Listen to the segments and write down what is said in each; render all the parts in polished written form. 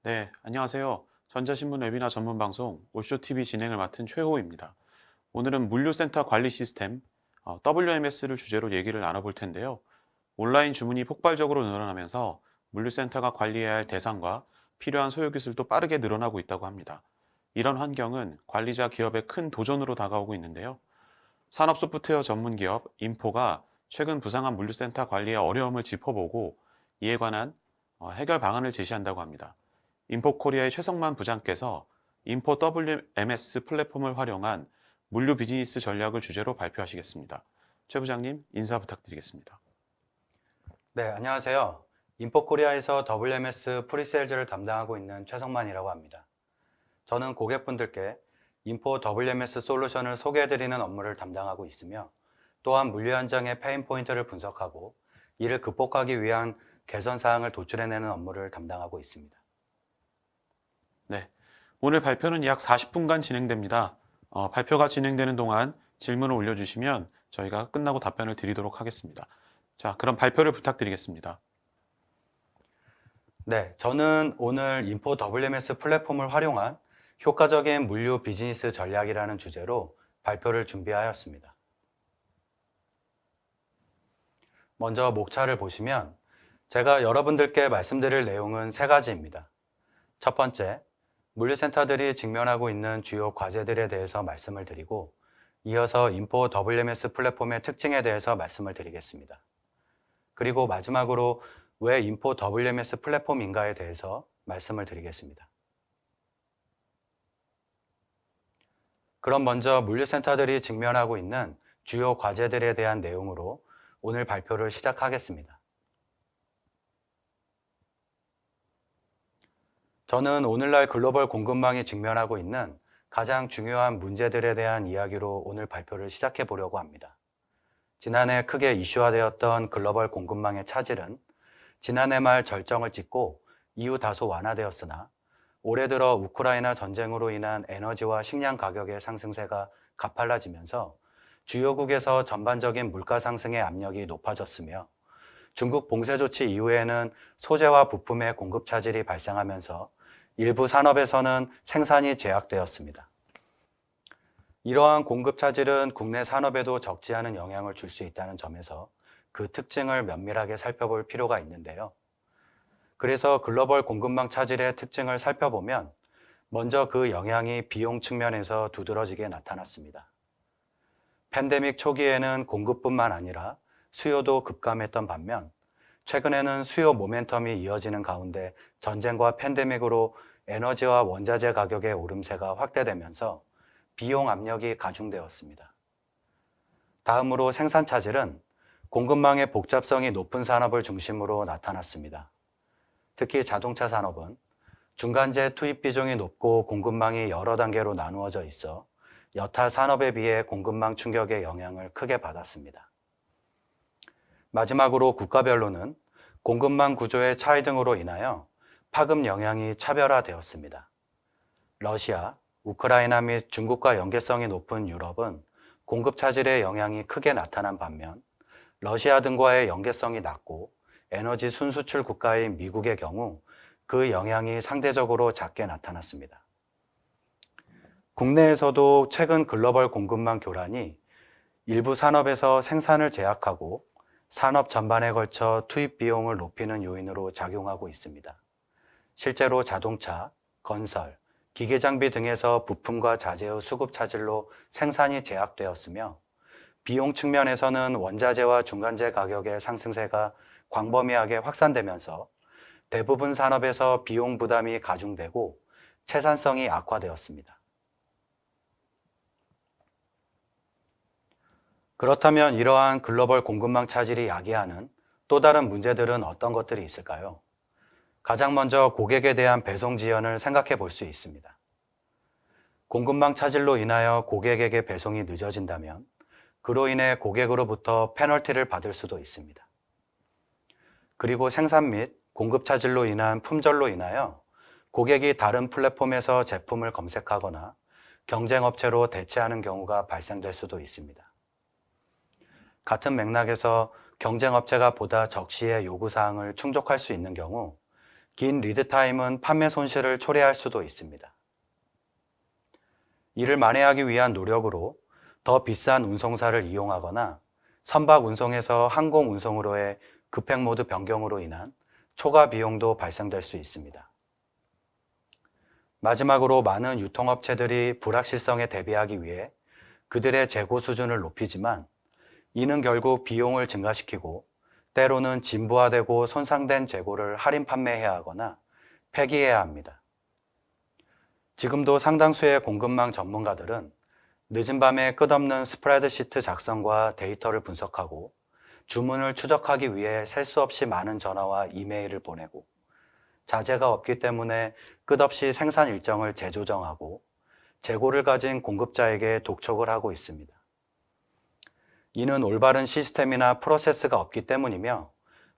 네, 안녕하세요. 전자신문 웨비나 전문 방송 오쇼TV 진행을 맡은 최호입니다. 오늘은 물류센터 관리 시스템 WMS를 주제로 얘기를 나눠볼 텐데요. 온라인 주문이 폭발적으로 늘어나면서 물류센터가 관리해야 할 대상과 필요한 소요 기술도 빠르게 늘어나고 있다고 합니다. 이런 환경은 관리자 기업의 큰 도전으로 다가오고 있는데요. 산업 소프트웨어 전문 기업 인포가 최근 부상한 물류센터 관리의 어려움을 짚어보고 이에 관한 해결 방안을 제시한다고 합니다. 인포코리아의 최성만 부장께서 인포 WMS 플랫폼을 활용한 물류 비즈니스 전략을 주제로 발표하시겠습니다. 최 부장님, 인사 부탁드리겠습니다. 네, 안녕하세요. 인포코리아에서 WMS 프리세일즈를 담당하고 있는 최성만이라고 합니다. 저는 고객분들께 인포 WMS 솔루션을 소개해드리는 업무를 담당하고 있으며 또한 물류 현장의 페인 포인트를 분석하고 이를 극복하기 위한 개선 사항을 도출해내는 업무를 담당하고 있습니다. 네, 오늘 발표는 약 40분간 진행됩니다. 발표가 진행되는 동안 질문을 올려주시면 저희가 끝나고 답변을 드리도록 하겠습니다. 자, 그럼 발표를 부탁드리겠습니다. 네, 저는 오늘 인포 WMS 플랫폼을 활용한 효과적인 물류 비즈니스 전략이라는 주제로 발표를 준비하였습니다. 먼저 목차를 보시면 제가 여러분들께 말씀드릴 내용은 세 가지입니다. 첫 번째, 물류센터들이 직면하고 있는 주요 과제들에 대해서 말씀을 드리고 이어서 인포 WMS 플랫폼의 특징에 대해서 말씀을 드리겠습니다. 그리고 마지막으로 왜 인포 WMS 플랫폼인가에 대해서 말씀을 드리겠습니다. 그럼 먼저 물류센터들이 직면하고 있는 주요 과제들에 대한 내용으로 오늘 발표를 시작하겠습니다. 저는 오늘날 글로벌 공급망이 직면하고 있는 가장 중요한 문제들에 대한 이야기로 오늘 발표를 시작해 보려고 합니다. 지난해 크게 이슈화되었던 글로벌 공급망의 차질은 지난해 말 절정을 찍고 이후 다소 완화되었으나 올해 들어 우크라이나 전쟁으로 인한 에너지와 식량 가격의 상승세가 가팔라지면서 주요국에서 전반적인 물가 상승의 압력이 높아졌으며 중국 봉쇄 조치 이후에는 소재와 부품의 공급 차질이 발생하면서 일부 산업에서는 생산이 제약되었습니다. 이러한 공급 차질은 국내 산업에도 적지 않은 영향을 줄 수 있다는 점에서 그 특징을 면밀하게 살펴볼 필요가 있는데요. 그래서 글로벌 공급망 차질의 특징을 살펴보면 먼저 그 영향이 비용 측면에서 두드러지게 나타났습니다. 팬데믹 초기에는 공급뿐만 아니라 수요도 급감했던 반면 최근에는 수요 모멘텀이 이어지는 가운데 전쟁과 팬데믹으로 에너지와 원자재 가격의 오름세가 확대되면서 비용 압력이 가중되었습니다. 다음으로 생산 차질은 공급망의 복잡성이 높은 산업을 중심으로 나타났습니다. 특히 자동차 산업은 중간재 투입 비중이 높고 공급망이 여러 단계로 나누어져 있어 여타 산업에 비해 공급망 충격의 영향을 크게 받았습니다. 마지막으로 국가별로는 공급망 구조의 차이 등으로 인하여 파급 영향이 차별화되었습니다. 러시아, 우크라이나 및 중국과 연계성이 높은 유럽은 공급 차질의 영향이 크게 나타난 반면 러시아 등과의 연계성이 낮고 에너지 순수출 국가인 미국의 경우 그 영향이 상대적으로 작게 나타났습니다. 국내에서도 최근 글로벌 공급망 교란이 일부 산업에서 생산을 제약하고 산업 전반에 걸쳐 투입 비용을 높이는 요인으로 작용하고 있습니다. 실제로 자동차, 건설, 기계장비 등에서 부품과 자재의 수급 차질로 생산이 제약되었으며 비용 측면에서는 원자재와 중간재 가격의 상승세가 광범위하게 확산되면서 대부분 산업에서 비용 부담이 가중되고 채산성이 악화되었습니다. 그렇다면 이러한 글로벌 공급망 차질이 야기하는 또 다른 문제들은 어떤 것들이 있을까요? 가장 먼저 고객에 대한 배송 지연을 생각해 볼 수 있습니다. 공급망 차질로 인하여 고객에게 배송이 늦어진다면 그로 인해 고객으로부터 페널티를 받을 수도 있습니다. 그리고 생산 및 공급 차질로 인한 품절로 인하여 고객이 다른 플랫폼에서 제품을 검색하거나 경쟁업체로 대체하는 경우가 발생될 수도 있습니다. 같은 맥락에서 경쟁업체가 보다 적시의 요구사항을 충족할 수 있는 경우 긴 리드타임은 판매 손실을 초래할 수도 있습니다. 이를 만회하기 위한 노력으로 더 비싼 운송사를 이용하거나 선박 운송에서 항공 운송으로의 급행 모드 변경으로 인한 초과 비용도 발생될 수 있습니다. 마지막으로 많은 유통업체들이 불확실성에 대비하기 위해 그들의 재고 수준을 높이지만 이는 결국 비용을 증가시키고 때로는 진부화되고 손상된 재고를 할인 판매해야 하거나 폐기해야 합니다. 지금도 상당수의 공급망 전문가들은 늦은 밤에 끝없는 스프레드시트 작성과 데이터를 분석하고 주문을 추적하기 위해 셀 수 없이 많은 전화와 이메일을 보내고 자재가 없기 때문에 끝없이 생산 일정을 재조정하고 재고를 가진 공급자에게 독촉을 하고 있습니다. 이는 올바른 시스템이나 프로세스가 없기 때문이며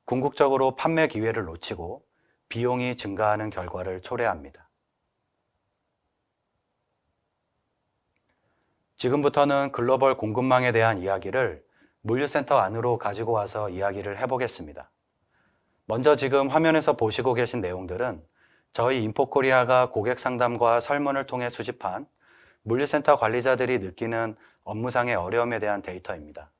궁극적으로 판매 기회를 놓치고 비용이 증가하는 결과를 초래합니다. 지금부터는 글로벌 공급망에 대한 이야기를 물류센터 안으로 가지고 와서 이야기를 해보겠습니다. 먼저 지금 화면에서 보시고 계신 내용들은 저희 인포코리아가 고객 상담과 설문을 통해 수집한 물류센터 관리자들이 느끼는 업무상의 어려움에 대한 데이터입니다.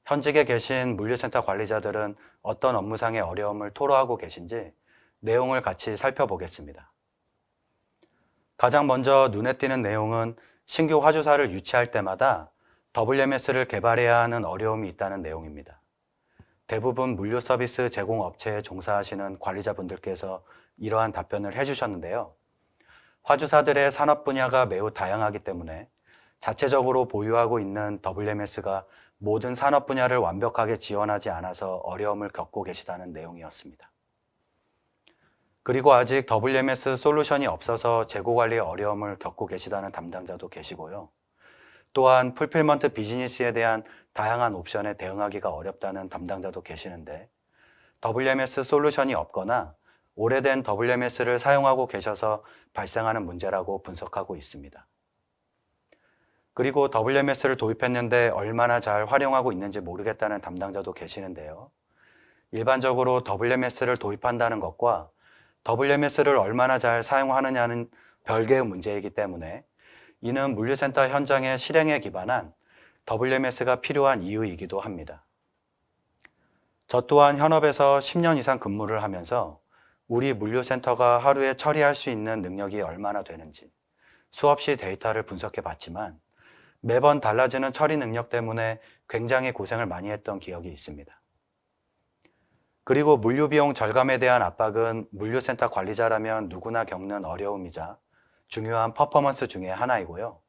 현직에 계신 물류센터 관리자들은 어떤 업무상의 어려움을 토로하고 계신지 내용을 같이 살펴보겠습니다. 가장 먼저 눈에 띄는 내용은 신규 화주사를 유치할 때마다 WMS를 개발해야 하는 어려움이 있다는 내용입니다. 대부분 물류 서비스 제공 업체에 종사하시는 관리자분들께서 이러한 답변을 해주셨는데요. 화주사들의 산업 분야가 매우 다양하기 때문에 자체적으로 보유하고 있는 WMS가 모든 산업 분야를 완벽하게 지원하지 않아서 어려움을 겪고 계시다는 내용이었습니다. 그리고 아직 WMS 솔루션이 없어서 재고 관리에 어려움을 겪고 계시다는 담당자도 계시고요. 또한 풀필먼트 비즈니스에 대한 다양한 옵션에 대응하기가 어렵다는 담당자도 계시는데 WMS 솔루션이 없거나 오래된 WMS를 사용하고 계셔서 발생하는 문제라고 분석하고 있습니다. 그리고 WMS를 도입했는데 얼마나 잘 활용하고 있는지 모르겠다는 담당자도 계시는데요. 일반적으로 WMS를 도입한다는 것과 WMS를 얼마나 잘 사용하느냐는 별개의 문제이기 때문에 이는 물류센터 현장의 실행에 기반한 WMS가 필요한 이유이기도 합니다. 저 또한 현업에서 10년 이상 근무를 하면서 우리 물류센터가 하루에 처리할 수 있는 능력이 얼마나 되는지 수없이 데이터를 분석해 봤지만 매번 달라지는 처리 능력 때문에 굉장히 고생을 많이 했던 기억이 있습니다. 그리고 물류 비용 절감에 대한 압박은 물류센터 관리자라면 누구나 겪는 어려움이자 중요한 퍼포먼스 중에 하나이고요.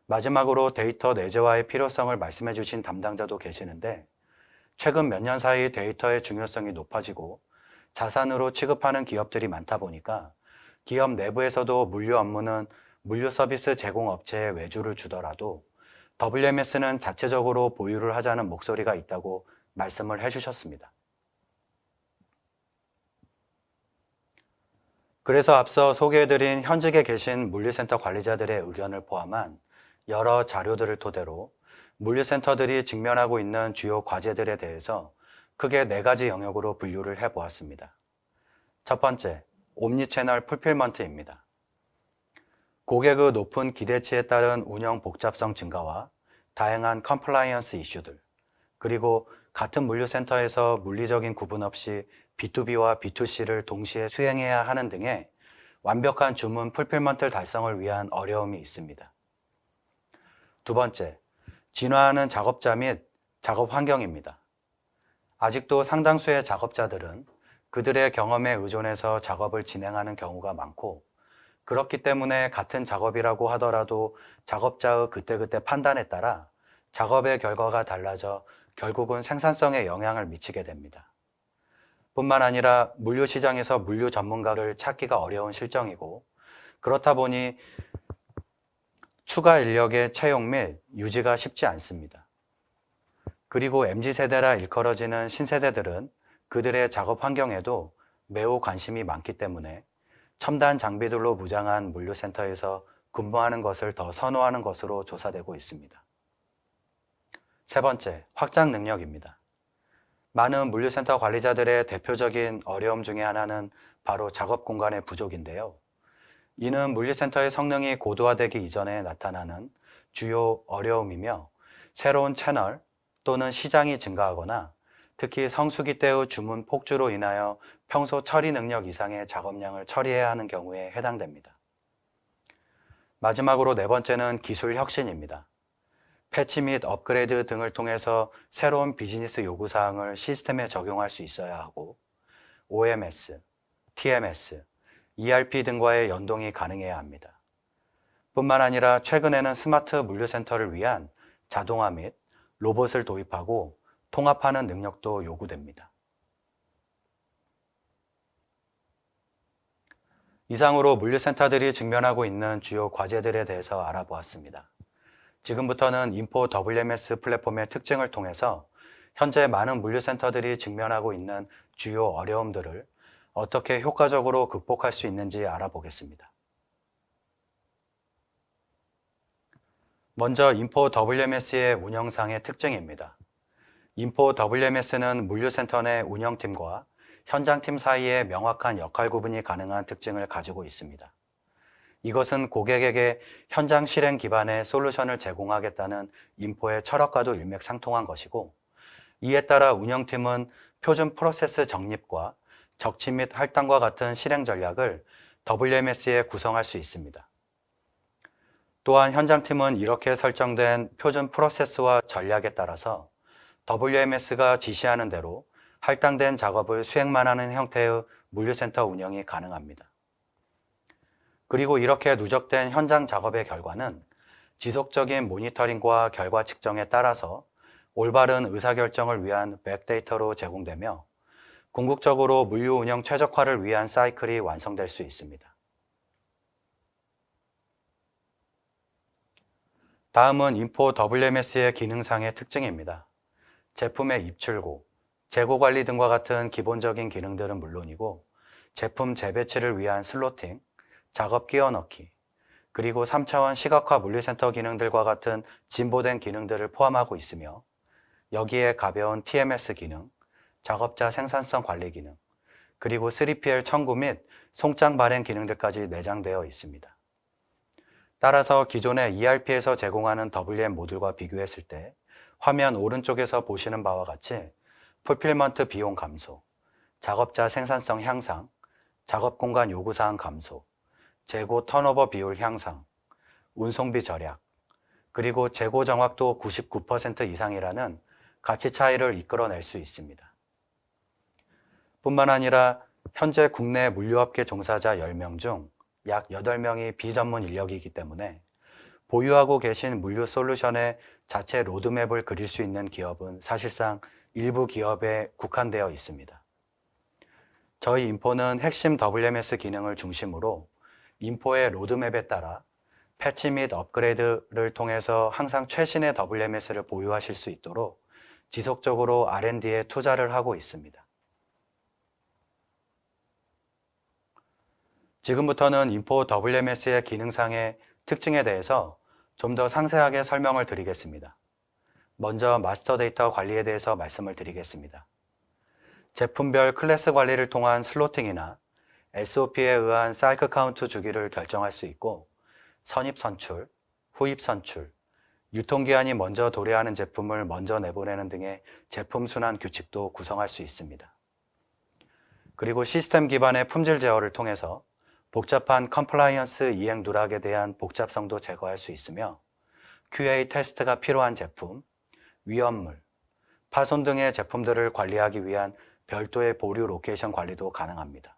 마지막으로 데이터 내재화의 필요성을 말씀해 주신 담당자도 계시는데 최근 몇 년 사이 데이터의 중요성이 높아지고 자산으로 취급하는 기업들이 많다 보니까 기업 내부에서도 물류 업무는 물류 서비스 제공 업체에 외주를 주더라도 WMS는 자체적으로 보유를 하자는 목소리가 있다고 말씀을 해주셨습니다. 그래서 앞서 소개해드린 현직에 계신 물류센터 관리자들의 의견을 포함한 여러 자료들을 토대로 물류센터들이 직면하고 있는 주요 과제들에 대해서 크게 4가지 영역으로 분류를 해보았습니다. 첫 번째, 옴니채널 풀필먼트입니다. 고객의 높은 기대치에 따른 운영 복잡성 증가와 다양한 컴플라이언스 이슈들, 그리고 같은 물류센터에서 물리적인 구분 없이 B2B와 B2C를 동시에 수행해야 하는 등의 완벽한 주문 풀필먼트 달성을 위한 어려움이 있습니다. 두 번째, 진화하는 작업자 및 작업 환경입니다. 아직도 상당수의 작업자들은 그들의 경험에 의존해서 작업을 진행하는 경우가 많고 그렇기 때문에 같은 작업이라고 하더라도 작업자의 그때그때 판단에 따라 작업의 결과가 달라져 결국은 생산성에 영향을 미치게 됩니다. 뿐만 아니라 물류 시장에서 물류 전문가를 찾기가 어려운 실정이고 그렇다 보니 추가 인력의 채용 및 유지가 쉽지 않습니다. 그리고 MZ세대라 일컬어지는 신세대들은 그들의 작업 환경에도 매우 관심이 많기 때문에 첨단 장비들로 무장한 물류센터에서 근무하는 것을 더 선호하는 것으로 조사되고 있습니다. 세 번째, 확장 능력입니다. 많은 물류센터 관리자들의 대표적인 어려움 중에 하나는 바로 작업 공간의 부족인데요. 이는 물리센터의 성능이 고도화되기 이전에 나타나는 주요 어려움이며 새로운 채널 또는 시장이 증가하거나 특히 성수기 때의 주문 폭주로 인하여 평소 처리 능력 이상의 작업량을 처리해야 하는 경우에 해당됩니다. 마지막으로 네 번째는 기술 혁신입니다. 패치 및 업그레이드 등을 통해서 새로운 비즈니스 요구사항을 시스템에 적용할 수 있어야 하고 OMS, TMS, ERP 등과의 연동이 가능해야 합니다. 뿐만 아니라 최근에는 스마트 물류센터를 위한 자동화 및 로봇을 도입하고 통합하는 능력도 요구됩니다. 이상으로 물류센터들이 직면하고 있는 주요 과제들에 대해서 알아보았습니다. 지금부터는 인포 WMS 플랫폼의 특징을 통해서 현재 많은 물류센터들이 직면하고 있는 주요 어려움들을 어떻게 효과적으로 극복할 수 있는지 알아보겠습니다. 먼저 인포 WMS의 운영상의 특징입니다. 인포 WMS는 물류센터 내 운영팀과 현장팀 사이에 명확한 역할 구분이 가능한 특징을 가지고 있습니다. 이것은 고객에게 현장 실행 기반의 솔루션을 제공하겠다는 인포의 철학과도 일맥상통한 것이고, 이에 따라 운영팀은 표준 프로세스 정립과 적치 및 할당과 같은 실행 전략을 WMS에 구성할 수 있습니다. 또한 현장팀은 이렇게 설정된 표준 프로세스와 전략에 따라서 WMS가 지시하는 대로 할당된 작업을 수행만 하는 형태의 물류센터 운영이 가능합니다. 그리고 이렇게 누적된 현장 작업의 결과는 지속적인 모니터링과 결과 측정에 따라서 올바른 의사결정을 위한 백데이터로 제공되며 궁극적으로 물류 운영 최적화를 위한 사이클이 완성될 수 있습니다. 다음은 인포 WMS의 기능상의 특징입니다. 제품의 입출고, 재고 관리 등과 같은 기본적인 기능들은 물론이고 제품 재배치를 위한 슬로팅, 작업 끼워 넣기, 그리고 3차원 시각화 물류센터 기능들과 같은 진보된 기능들을 포함하고 있으며 여기에 가벼운 TMS 기능, 작업자 생산성 관리 기능, 그리고 3PL 청구 및 송장 발행 기능들까지 내장되어 있습니다. 따라서 기존의 ERP에서 제공하는 WM 모듈과 비교했을 때 화면 오른쪽에서 보시는 바와 같이 풀필먼트 비용 감소, 작업자 생산성 향상, 작업 공간 요구사항 감소, 재고 턴오버 비율 향상, 운송비 절약, 그리고 재고 정확도 99% 이상이라는 가치 차이를 이끌어낼 수 있습니다. 뿐만 아니라 현재 국내 물류업계 종사자 10명 중 약 8명이 비전문 인력이기 때문에 보유하고 계신 물류 솔루션의 자체 로드맵을 그릴 수 있는 기업은 사실상 일부 기업에 국한되어 있습니다. 저희 인포는 핵심 WMS 기능을 중심으로 인포의 로드맵에 따라 패치 및 업그레이드를 통해서 항상 최신의 WMS를 보유하실 수 있도록 지속적으로 R&D에 투자를 하고 있습니다. 지금부터는 인포 WMS의 기능상의 특징에 대해서 좀 더 상세하게 설명을 드리겠습니다. 먼저 마스터 데이터 관리에 대해서 말씀을 드리겠습니다. 제품별 클래스 관리를 통한 슬로팅이나 SOP에 의한 사이클 카운트 주기를 결정할 수 있고 선입 선출, 후입 선출, 유통기한이 먼저 도래하는 제품을 먼저 내보내는 등의 제품 순환 규칙도 구성할 수 있습니다. 그리고 시스템 기반의 품질 제어를 통해서 복잡한 컴플라이언스 이행 누락에 대한 복잡성도 제거할 수 있으며 QA 테스트가 필요한 제품, 위험물, 파손 등의 제품들을 관리하기 위한 별도의 보류 로케이션 관리도 가능합니다.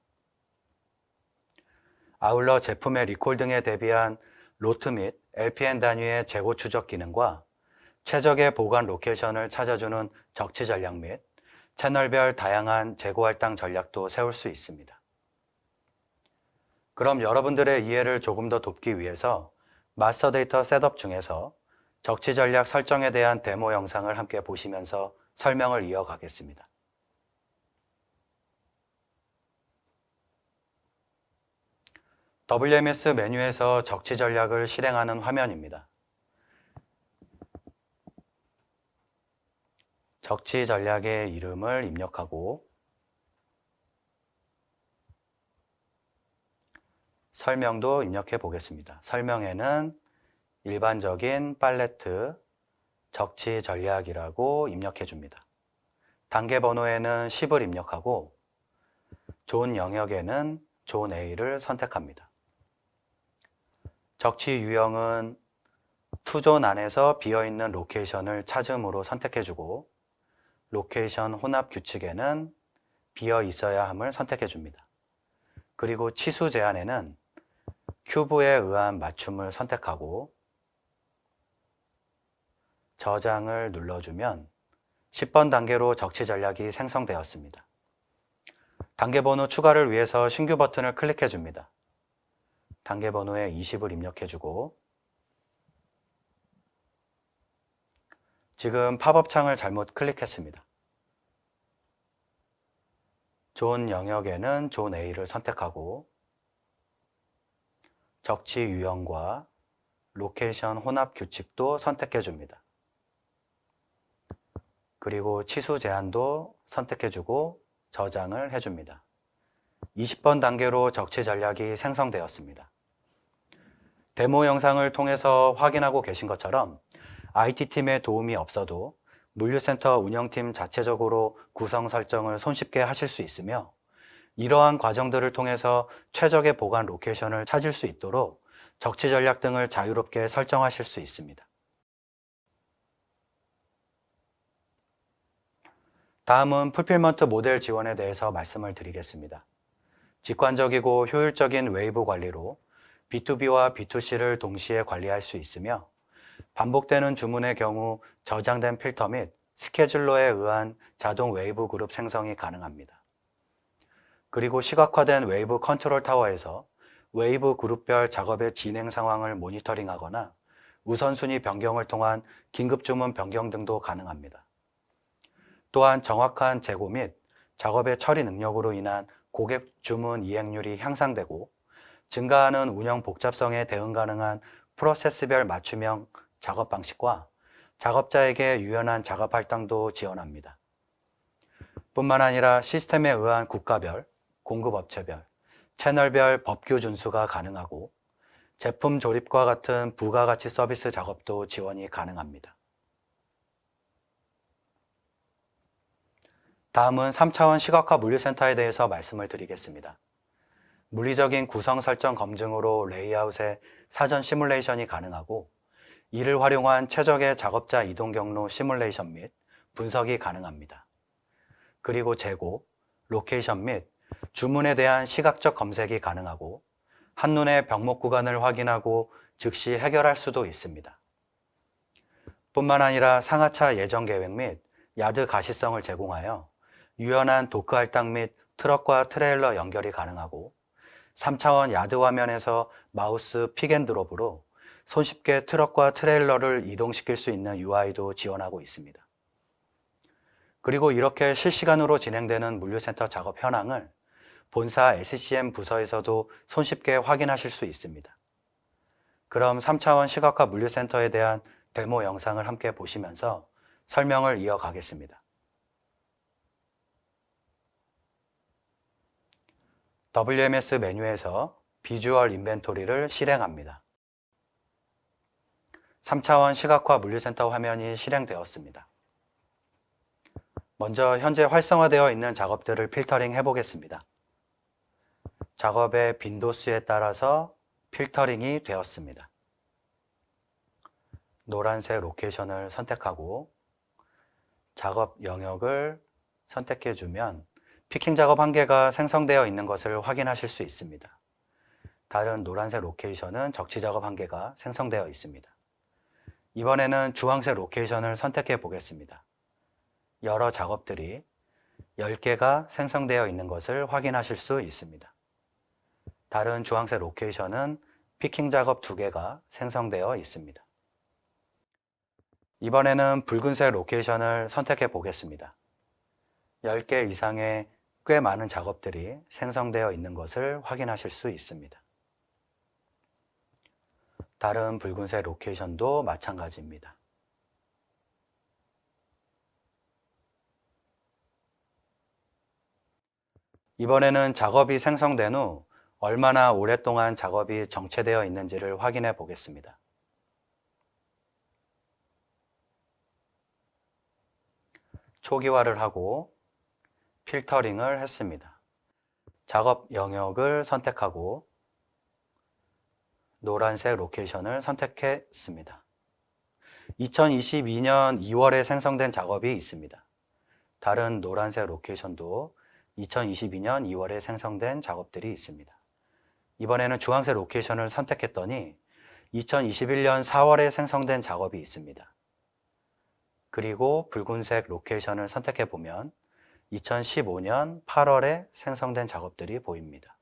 아울러 제품의 리콜 등에 대비한 로트 및 LPN 단위의 재고 추적 기능과 최적의 보관 로케이션을 찾아주는 적치 전략 및 채널별 다양한 재고 할당 전략도 세울 수 있습니다. 그럼 여러분들의 이해를 조금 더 돕기 위해서 마스터 데이터 셋업 중에서 적치 전략 설정에 대한 데모 영상을 함께 보시면서 설명을 이어가겠습니다. WMS 메뉴에서 적치 전략을 실행하는 화면입니다. 적치 전략의 이름을 입력하고 설명도 입력해 보겠습니다. 설명에는 일반적인 팔레트 적치 전략이라고 입력해 줍니다. 단계 번호에는 10을 입력하고 존 영역에는 존 A를 선택합니다. 적치 유형은 투존 안에서 비어있는 로케이션을 찾음으로 선택해주고 로케이션 혼합 규칙에는 비어 있어야 함을 선택해줍니다. 그리고 치수 제한에는 큐브에 의한 맞춤을 선택하고 저장을 눌러주면 10번 단계로 적치 전략이 생성되었습니다. 단계 번호 추가를 위해서 신규 버튼을 클릭해줍니다. 단계 번호에 20을 입력해주고 지금 팝업 창을 잘못 클릭했습니다. 존 영역에는 존 A를 선택하고 적치 유형과 로케이션 혼합 규칙도 선택해 줍니다. 그리고 치수 제한도 선택해 주고 저장을 해 줍니다. 20번 단계로 적치 전략이 생성되었습니다. 데모 영상을 통해서 확인하고 계신 것처럼 IT팀의 도움이 없어도 물류센터 운영팀 자체적으로 구성 설정을 손쉽게 하실 수 있으며 이러한 과정들을 통해서 최적의 보관 로케이션을 찾을 수 있도록 적치 전략 등을 자유롭게 설정하실 수 있습니다. 다음은 풀필먼트 모델 지원에 대해서 말씀을 드리겠습니다. 직관적이고 효율적인 웨이브 관리로 B2B와 B2C를 동시에 관리할 수 있으며 반복되는 주문의 경우 저장된 필터 및 스케줄러에 의한 자동 웨이브 그룹 생성이 가능합니다. 그리고 시각화된 웨이브 컨트롤 타워에서 웨이브 그룹별 작업의 진행 상황을 모니터링하거나 우선순위 변경을 통한 긴급 주문 변경 등도 가능합니다. 또한 정확한 재고 및 작업의 처리 능력으로 인한 고객 주문 이행률이 향상되고 증가하는 운영 복잡성에 대응 가능한 프로세스별 맞춤형 작업 방식과 작업자에게 유연한 작업 할당도 지원합니다. 뿐만 아니라 시스템에 의한 국가별, 공급업체별, 채널별 법규 준수가 가능하고 제품 조립과 같은 부가가치 서비스 작업도 지원이 가능합니다. 다음은 3차원 시각화 물류센터에 대해서 말씀을 드리겠습니다. 물리적인 구성 설정 검증으로 레이아웃의 사전 시뮬레이션이 가능하고 이를 활용한 최적의 작업자 이동 경로 시뮬레이션 및 분석이 가능합니다. 그리고 재고, 로케이션 및 주문에 대한 시각적 검색이 가능하고 한눈에 병목 구간을 확인하고 즉시 해결할 수도 있습니다. 뿐만 아니라 상하차 예정 계획 및 야드 가시성을 제공하여 유연한 도크 할당 및 트럭과 트레일러 연결이 가능하고 3차원 야드 화면에서 마우스 픽앤드롭으로 손쉽게 트럭과 트레일러를 이동시킬 수 있는 UI도 지원하고 있습니다. 그리고 이렇게 실시간으로 진행되는 물류센터 작업 현황을 본사 SCM 부서에서도 손쉽게 확인하실 수 있습니다. 그럼 3차원 시각화 물류센터에 대한 데모 영상을 함께 보시면서 설명을 이어가겠습니다. WMS 메뉴에서 비주얼 인벤토리를 실행합니다. 3차원 시각화 물류센터 화면이 실행되었습니다. 먼저 현재 활성화되어 있는 작업들을 필터링 해보겠습니다. 작업의 빈도수에 따라서 필터링이 되었습니다. 노란색 로케이션을 선택하고 작업 영역을 선택해주면 피킹 작업 한 개가 생성되어 있는 것을 확인하실 수 있습니다. 다른 노란색 로케이션은 적치 작업 한 개가 생성되어 있습니다. 이번에는 주황색 로케이션을 선택해 보겠습니다. 여러 작업들이 10개가 생성되어 있는 것을 확인하실 수 있습니다. 다른 주황색 로케이션은 피킹 작업 2개가 생성되어 있습니다. 이번에는 붉은색 로케이션을 선택해 보겠습니다. 10개 이상의 꽤 많은 작업들이 생성되어 있는 것을 확인하실 수 있습니다. 다른 붉은색 로케이션도 마찬가지입니다. 이번에는 작업이 생성된 후 얼마나 오랫동안 작업이 정체되어 있는지를 확인해 보겠습니다. 초기화를 하고 필터링을 했습니다. 작업 영역을 선택하고 노란색 로케이션을 선택했습니다. 2022년 2월에 생성된 작업이 있습니다. 다른 노란색 로케이션도 2022년 2월에 생성된 작업들이 있습니다. 이번에는 주황색 로케이션을 선택했더니 2021년 4월에 생성된 작업이 있습니다. 그리고 붉은색 로케이션을 선택해 보면 2015년 8월에 생성된 작업들이 보입니다.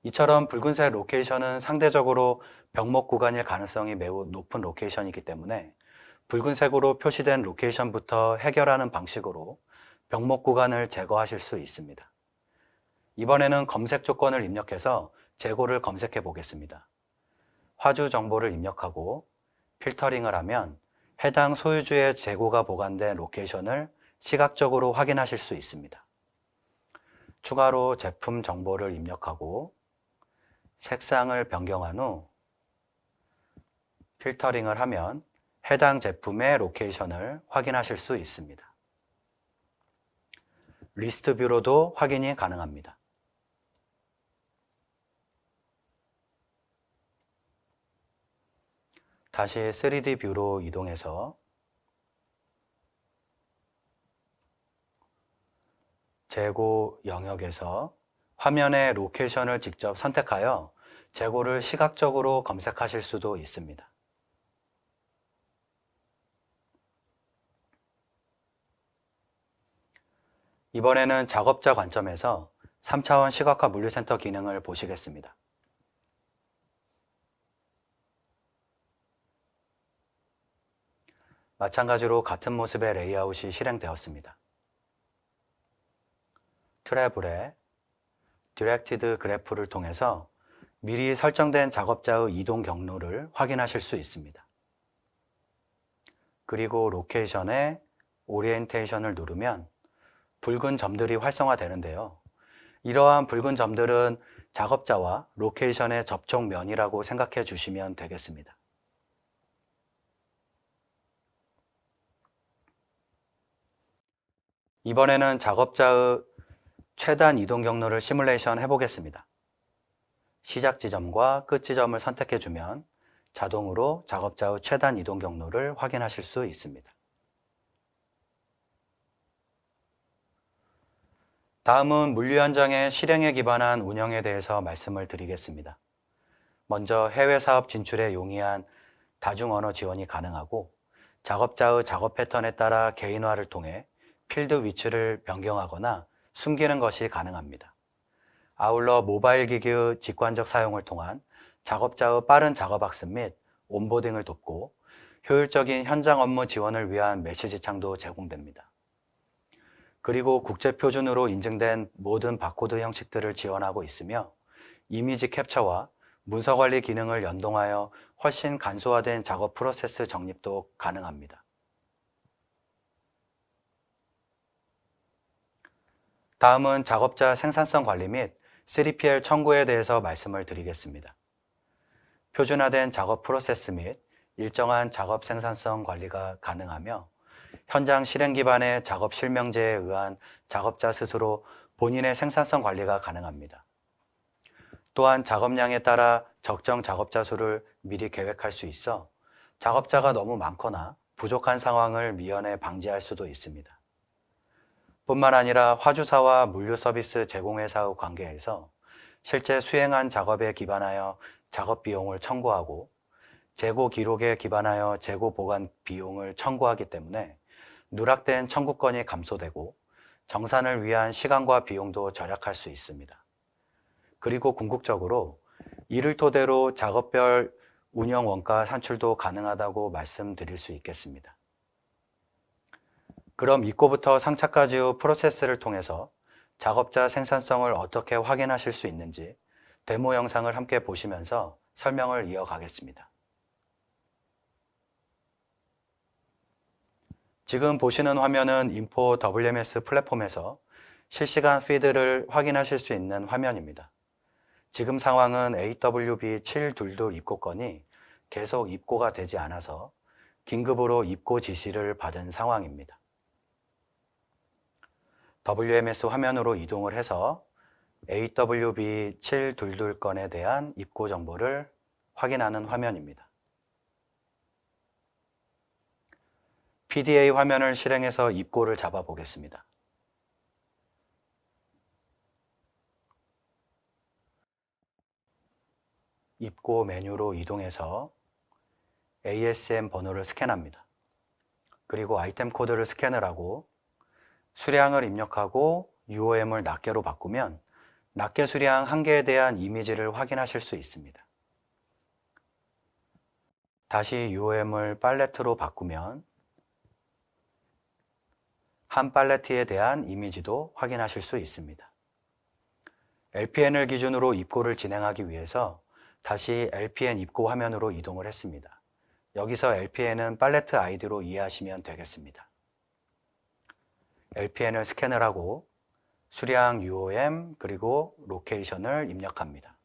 이처럼 붉은색 로케이션은 상대적으로 병목 구간일 가능성이 매우 높은 로케이션이기 때문에 붉은색으로 표시된 로케이션부터 해결하는 방식으로 병목 구간을 제거하실 수 있습니다. 이번에는 검색 조건을 입력해서 재고를 검색해 보겠습니다. 화주 정보를 입력하고 필터링을 하면 해당 소유주의 재고가 보관된 로케이션을 시각적으로 확인하실 수 있습니다. 추가로 제품 정보를 입력하고 색상을 변경한 후 필터링을 하면 해당 제품의 로케이션을 확인하실 수 있습니다. 리스트 뷰로도 확인이 가능합니다. 다시 3D 뷰로 이동해서 재고 영역에서 화면의 로케이션을 직접 선택하여 재고를 시각적으로 검색하실 수도 있습니다. 이번에는 작업자 관점에서 3차원 시각화 물류센터 기능을 보시겠습니다. 마찬가지로 같은 모습의 레이아웃이 실행되었습니다. 트래블에 디렉티드 그래프를 통해서 미리 설정된 작업자의 이동 경로를 확인하실 수 있습니다. 그리고 로케이션에 오리엔테이션을 누르면 붉은 점들이 활성화되는데요. 이러한 붉은 점들은 작업자와 로케이션의 접촉면이라고 생각해 주시면 되겠습니다. 이번에는 작업자의 최단 이동 경로를 시뮬레이션 해보겠습니다. 시작 지점과 끝 지점을 선택해 주면 자동으로 작업자의 최단 이동 경로를 확인하실 수 있습니다. 다음은 물류 현장의 실행에 기반한 운영에 대해서 말씀을 드리겠습니다. 먼저 해외 사업 진출에 용이한 다중 언어 지원이 가능하고 작업자의 작업 패턴에 따라 개인화를 통해 필드 위치를 변경하거나 숨기는 것이 가능합니다. 아울러 모바일 기기의 직관적 사용을 통한 작업자의 빠른 작업 학습 및 온보딩을 돕고 효율적인 현장 업무 지원을 위한 메시지 창도 제공됩니다. 그리고 국제 표준으로 인증된 모든 바코드 형식들을 지원하고 있으며 이미지 캡처와 문서 관리 기능을 연동하여 훨씬 간소화된 작업 프로세스 정립도 가능합니다. 다음은 작업자 생산성 관리 및 3PL 청구에 대해서 말씀을 드리겠습니다. 표준화된 작업 프로세스 및 일정한 작업 생산성 관리가 가능하며 현장 실행 기반의 작업 실명제에 의한 작업자 스스로 본인의 생산성 관리가 가능합니다. 또한 작업량에 따라 적정 작업자 수를 미리 계획할 수 있어 작업자가 너무 많거나 부족한 상황을 미연에 방지할 수도 있습니다. 뿐만 아니라 화주사와 물류 서비스 제공회사의 관계에서 실제 수행한 작업에 기반하여 작업 비용을 청구하고 재고 기록에 기반하여 재고 보관 비용을 청구하기 때문에 누락된 청구권이 감소되고 정산을 위한 시간과 비용도 절약할 수 있습니다. 그리고 궁극적으로 이를 토대로 작업별 운영 원가 산출도 가능하다고 말씀드릴 수 있겠습니다. 그럼 입고부터 상차까지의 프로세스를 통해서 작업자 생산성을 어떻게 확인하실 수 있는지 데모 영상을 함께 보시면서 설명을 이어가겠습니다. 지금 보시는 화면은 인포 WMS 플랫폼에서 실시간 피드를 확인하실 수 있는 화면입니다. 지금 상황은 AWB722 입고건이 계속 입고가 되지 않아서 긴급으로 입고 지시를 받은 상황입니다. WMS 화면으로 이동을 해서 AWB722건에 대한 입고 정보를 확인하는 화면입니다. PDA 화면을 실행해서 입고를 잡아 보겠습니다. 입고 메뉴로 이동해서 ASM 번호를 스캔합니다. 그리고 아이템 코드를 스캔을 하고 수량을 입력하고 UOM을 낱개로 바꾸면 낱개 수량 1개에 대한 이미지를 확인하실 수 있습니다. 다시 UOM을 팔레트로 바꾸면 한 팔레트에 대한 이미지도 확인하실 수 있습니다. LPN을 기준으로 입고를 진행하기 위해서 다시 LPN 입고 화면으로 이동을 했습니다. 여기서 LPN은 팔레트 아이디로 이해하시면 되겠습니다. LPN을 스캔을 하고 수량 UOM 그리고 로케이션을 입력합니다.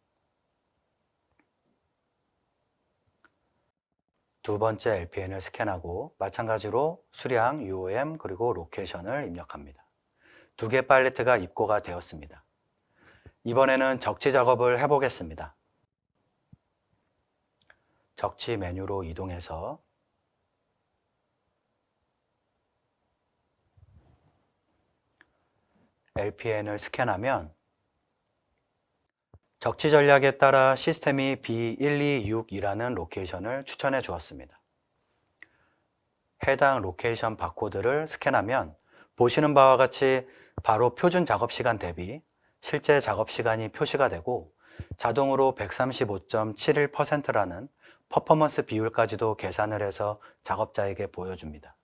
두 번째 LPN을 스캔하고 마찬가지로 수량 UOM 그리고 로케이션을 입력합니다. 두 개 팔레트가 입고가 되었습니다. 이번에는 적치 작업을 해보겠습니다. 적치 메뉴로 이동해서 LPN을 스캔하면 적치 전략에 따라 시스템이 B126이라는 로케이션을 추천해 주었습니다. 해당 로케이션 바코드를 스캔하면 보시는 바와 같이 바로 표준 작업 시간 대비 실제 작업 시간이 표시가 되고 자동으로 135.71%라는 퍼포먼스 비율까지도 계산을 해서 작업자에게 보여줍니다.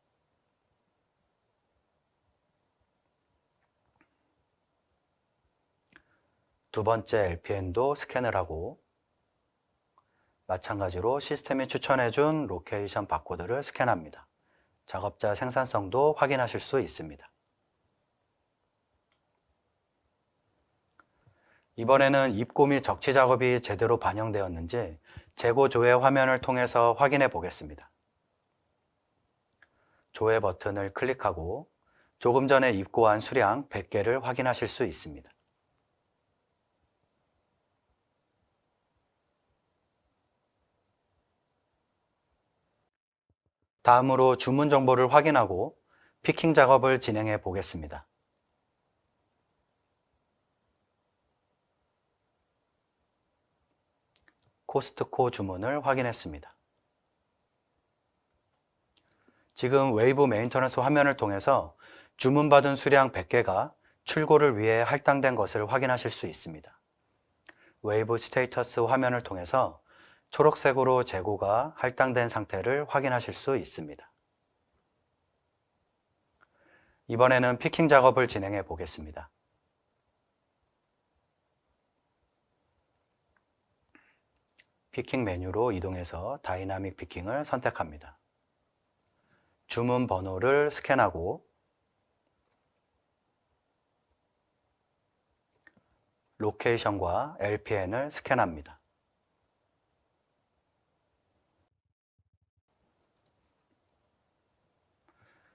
두 번째 LPN도 스캔을 하고 마찬가지로 시스템이 추천해준 로케이션 바코드를 스캔합니다. 작업자 생산성도 확인하실 수 있습니다. 이번에는 입고 및 적치 작업이 제대로 반영되었는지 재고 조회 화면을 통해서 확인해 보겠습니다. 조회 버튼을 클릭하고 조금 전에 입고한 수량 100개를 확인하실 수 있습니다. 다음으로 주문 정보를 확인하고 피킹 작업을 진행해 보겠습니다. 코스트코 주문을 확인했습니다. 지금 웨이브 메인터넌스 화면을 통해서 주문받은 수량 100개가 출고를 위해 할당된 것을 확인하실 수 있습니다. 웨이브 스테이터스 화면을 통해서 초록색으로 재고가 할당된 상태를 확인하실 수 있습니다. 이번에는 피킹 작업을 진행해 보겠습니다. 피킹 메뉴로 이동해서 다이나믹 피킹을 선택합니다. 주문 번호를 스캔하고 로케이션과 LPN을 스캔합니다.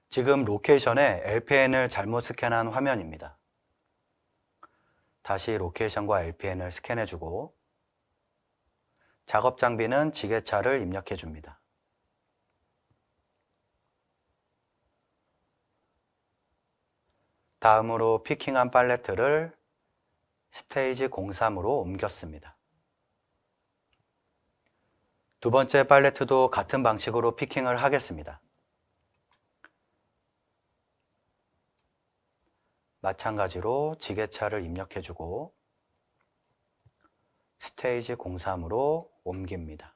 지금 로케이션에 LPN을 잘못 스캔한 화면입니다. 다시 로케이션과 LPN을 스캔해주고 작업 장비는 지게차를 입력해 줍니다. 다음으로 피킹한 팔레트를 스테이지 03으로 옮겼습니다. 두 번째 팔레트도 같은 방식으로 피킹을 하겠습니다. 마찬가지로 지게차를 입력해주고 스테이지 03으로 옮깁니다.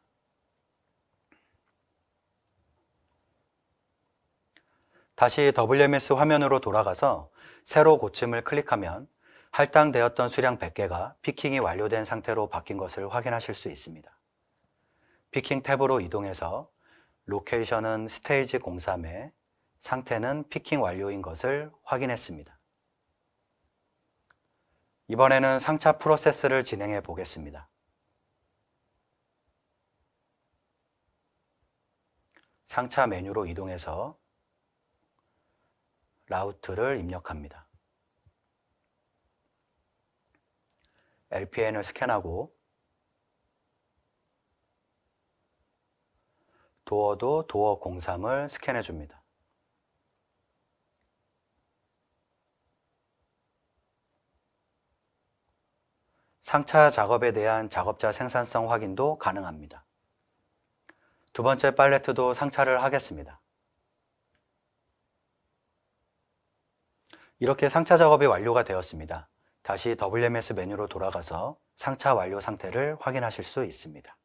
다시 WMS 화면으로 돌아가서 새로 고침을 클릭하면 할당되었던 수량 100개가 피킹이 완료된 상태로 바뀐 것을 확인하실 수 있습니다. 피킹 탭으로 이동해서 로케이션은 스테이지 03에 상태는 피킹 완료인 것을 확인했습니다. 이번에는 상차 프로세스를 진행해 보겠습니다. 상차 메뉴로 이동해서 라우트를 입력합니다. LPN을 스캔하고 도어도 도어 03을 스캔해 줍니다. 상차 작업에 대한 작업자 생산성 확인도 가능합니다. 두 번째 팔레트도 상차를 하겠습니다. 이렇게 상차 작업이 완료가 되었습니다. 다시 WMS 메뉴로 돌아가서 상차 완료 상태를 확인하실 수 있습니다.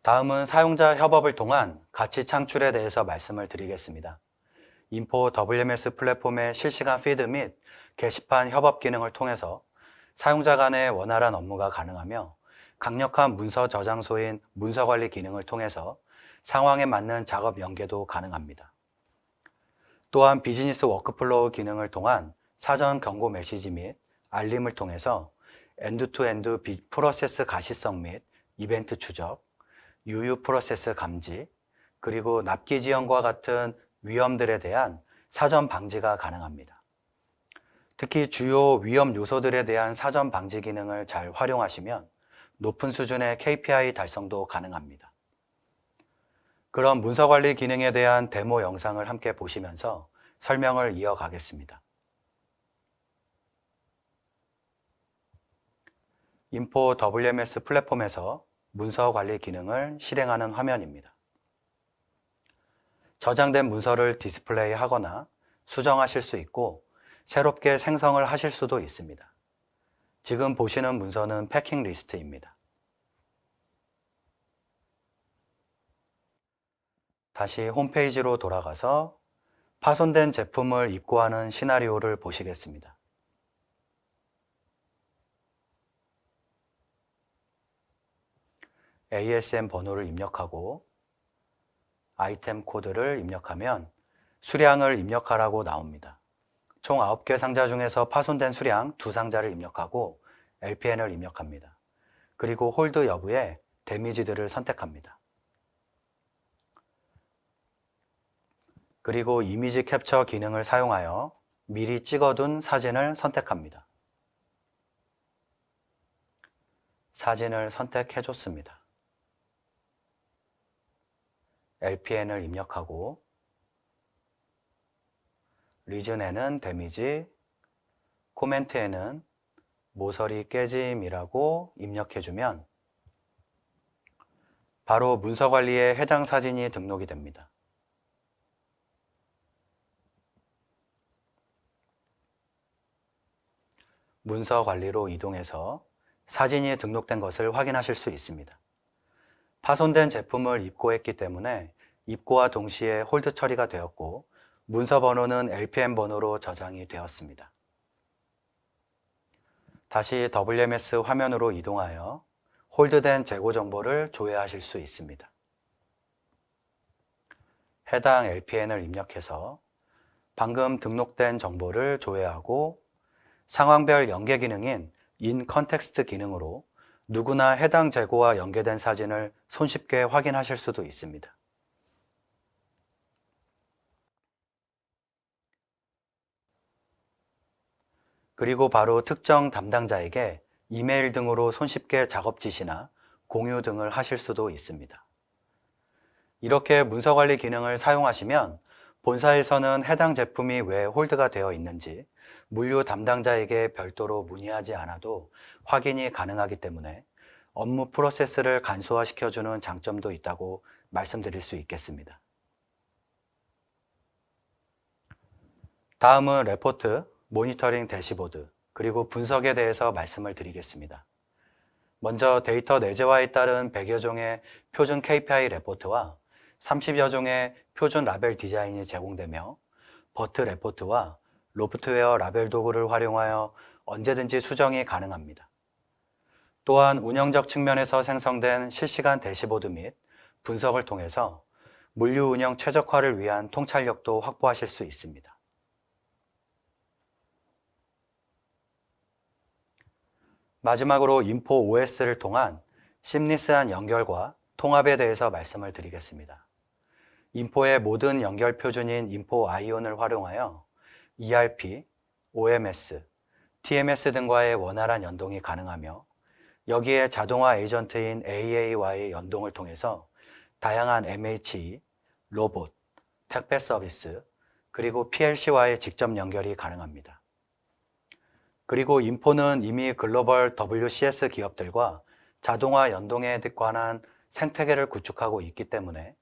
다음은 사용자 협업을 통한 가치 창출에 대해서 말씀을 드리겠습니다. 인포 WMS 플랫폼의 실시간 피드 및 게시판 협업 기능을 통해서 사용자 간의 원활한 업무가 가능하며 강력한 문서 저장소인 문서 관리 기능을 통해서 상황에 맞는 작업 연계도 가능합니다. 또한 비즈니스 워크플로우 기능을 통한 사전 경고 메시지 및 알림을 통해서 엔드-투-엔드 프로세스 가시성 및 이벤트 추적, 유유 프로세스 감지, 그리고 납기 지연과 같은 위험들에 대한 사전 방지가 가능합니다. 특히 주요 위험 요소들에 대한 사전 방지 기능을 잘 활용하시면 높은 수준의 KPI 달성도 가능합니다. 그럼 문서 관리 기능에 대한 데모 영상을 함께 보시면서 설명을 이어가겠습니다. 인포 WMS 플랫폼에서 문서 관리 기능을 실행하는 화면입니다. 저장된 문서를 디스플레이 하거나 수정하실 수 있고 새롭게 생성을 하실 수도 있습니다. 지금 보시는 문서는 패킹 리스트입니다. 다시 홈페이지로 돌아가서 파손된 제품을 입고하는 시나리오를 보시겠습니다. ASM 번호를 입력하고 아이템 코드를 입력하면 수량을 입력하라고 나옵니다. 총 9개 상자 중에서 파손된 수량 2상자를 입력하고 LPN을 입력합니다. 그리고 홀드 여부에 데미지들을 선택합니다. 그리고 이미지 캡처 기능을 사용하여 미리 찍어둔 사진을 선택합니다. 사진을 선택해줬습니다. LPN을 입력하고 리즌에는 데미지, 코멘트에는 모서리 깨짐이라고 입력해주면 바로 문서 관리에 해당 사진이 등록이 됩니다. 문서 관리로 이동해서 사진이 등록된 것을 확인하실 수 있습니다. 파손된 제품을 입고했기 때문에 입고와 동시에 홀드 처리가 되었고 문서 번호는 LPN 번호로 저장이 되었습니다. 다시 WMS 화면으로 이동하여 홀드된 재고 정보를 조회하실 수 있습니다. 해당 LPN을 입력해서 방금 등록된 정보를 조회하고 상황별 연계 기능인 인 컨텍스트 기능으로 누구나 해당 재고와 연계된 사진을 손쉽게 확인하실 수도 있습니다. 그리고 바로 특정 담당자에게 이메일 등으로 손쉽게 작업 지시나 공유 등을 하실 수도 있습니다. 이렇게 문서 관리 기능을 사용하시면 본사에서는 해당 제품이 왜 홀드가 되어 있는지 물류 담당자에게 별도로 문의하지 않아도 확인이 가능하기 때문에 업무 프로세스를 간소화시켜주는 장점도 있다고 말씀드릴 수 있겠습니다. 다음은 레포트, 모니터링 대시보드, 그리고 분석에 대해서 말씀을 드리겠습니다. 먼저 데이터 내재화에 따른 100여 종의 표준 KPI 레포트와 30여 종의 표준 라벨 디자인이 제공되며 버트 레포트와 로프트웨어 라벨 도구를 활용하여 언제든지 수정이 가능합니다. 또한 운영적 측면에서 생성된 실시간 대시보드 및 분석을 통해서 물류 운영 최적화를 위한 통찰력도 확보하실 수 있습니다. 마지막으로 인포 OS를 통한 심리스한 연결과 통합에 대해서 말씀을 드리겠습니다. 인포의 모든 연결 표준인 인포 아이온을 활용하여 ERP, OMS, TMS 등과의 원활한 연동이 가능하며 여기에 자동화 에이전트인 AA와의 연동을 통해서 다양한 MHE, 로봇, 택배 서비스, 그리고 PLC와의 직접 연결이 가능합니다. 그리고 인포는 이미 글로벌 WCS 기업들과 자동화 연동에 관한 생태계를 구축하고 있기 때문에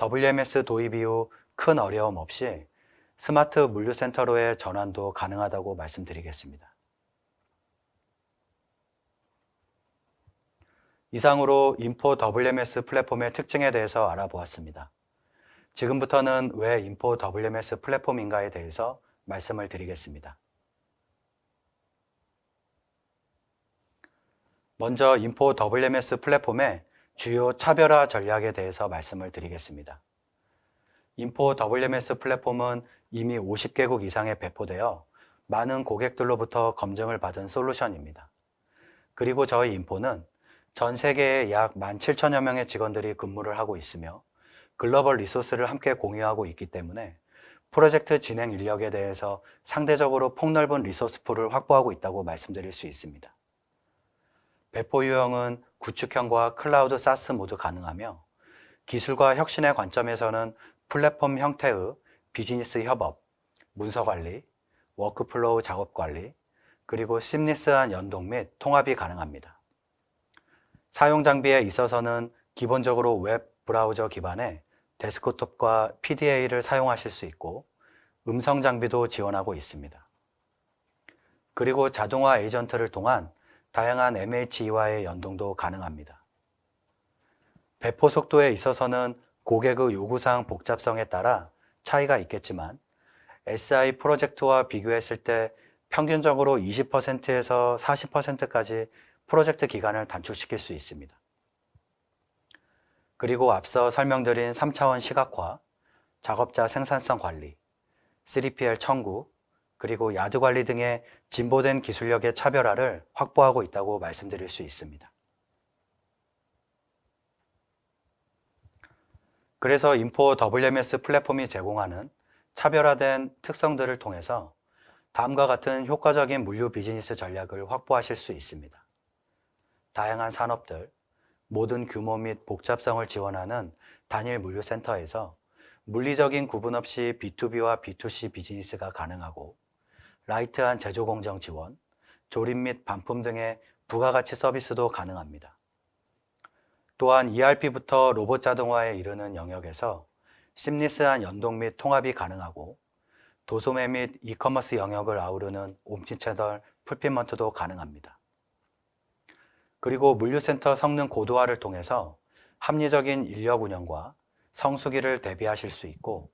WMS 도입 이후 큰 어려움 없이 스마트 물류센터로의 전환도 가능하다고 말씀드리겠습니다. 이상으로 인포 WMS 플랫폼의 특징에 대해서 알아보았습니다. 지금부터는 왜 인포 WMS 플랫폼인가에 대해서 말씀을 드리겠습니다. 먼저 인포 WMS 플랫폼의 주요 차별화 전략에 대해서 말씀을 드리겠습니다. 인포 WMS 플랫폼은 이미 50개국 이상에 배포되어 많은 고객들로부터 검증을 받은 솔루션입니다. 그리고 저희 인포는 전 세계에 약 17,000여 명의 직원들이 근무를 하고 있으며 글로벌 리소스를 함께 공유하고 있기 때문에 프로젝트 진행 인력에 대해서 상대적으로 폭넓은 리소스 풀을 확보하고 있다고 말씀드릴 수 있습니다. 배포 유형은 구축형과 클라우드 사스 모두 가능하며 기술과 혁신의 관점에서는 플랫폼 형태의 비즈니스 협업, 문서 관리, 워크플로우 작업 관리, 그리고 심리스한 연동 및 통합이 가능합니다. 사용 장비에 있어서는 기본적으로 웹 브라우저 기반의 데스크톱과 PDA를 사용하실 수 있고 음성 장비도 지원하고 있습니다. 그리고 자동화 에이전트를 통한 다양한 MHE와의 연동도 가능합니다. 배포 속도에 있어서는 고객의 요구사항 복잡성에 따라 차이가 있겠지만 SI 프로젝트와 비교했을 때 평균적으로 20%에서 40%까지 프로젝트 기간을 단축시킬 수 있습니다. 그리고 앞서 설명드린 3차원 시각화, 작업자 생산성 관리, 3PL 청구, 그리고 야드 관리 등의 진보된 기술력의 차별화를 확보하고 있다고 말씀드릴 수 있습니다. 그래서 인포 WMS 플랫폼이 제공하는 차별화된 특성들을 통해서 다음과 같은 효과적인 물류 비즈니스 전략을 확보하실 수 있습니다. 다양한 산업들, 모든 규모 및 복잡성을 지원하는 단일 물류센터에서 물리적인 구분 없이 B2B와 B2C 비즈니스가 가능하고 라이트한 제조 공정 지원, 조립 및 반품 등의 부가가치 서비스도 가능합니다. 또한 ERP부터 로봇 자동화에 이르는 영역에서 심리스한 연동 및 통합이 가능하고 도소매 및 이커머스 영역을 아우르는 옴니채널 풀필먼트도 가능합니다. 그리고 물류센터 성능 고도화를 통해서 합리적인 인력 운영과 성수기를 대비하실 수 있고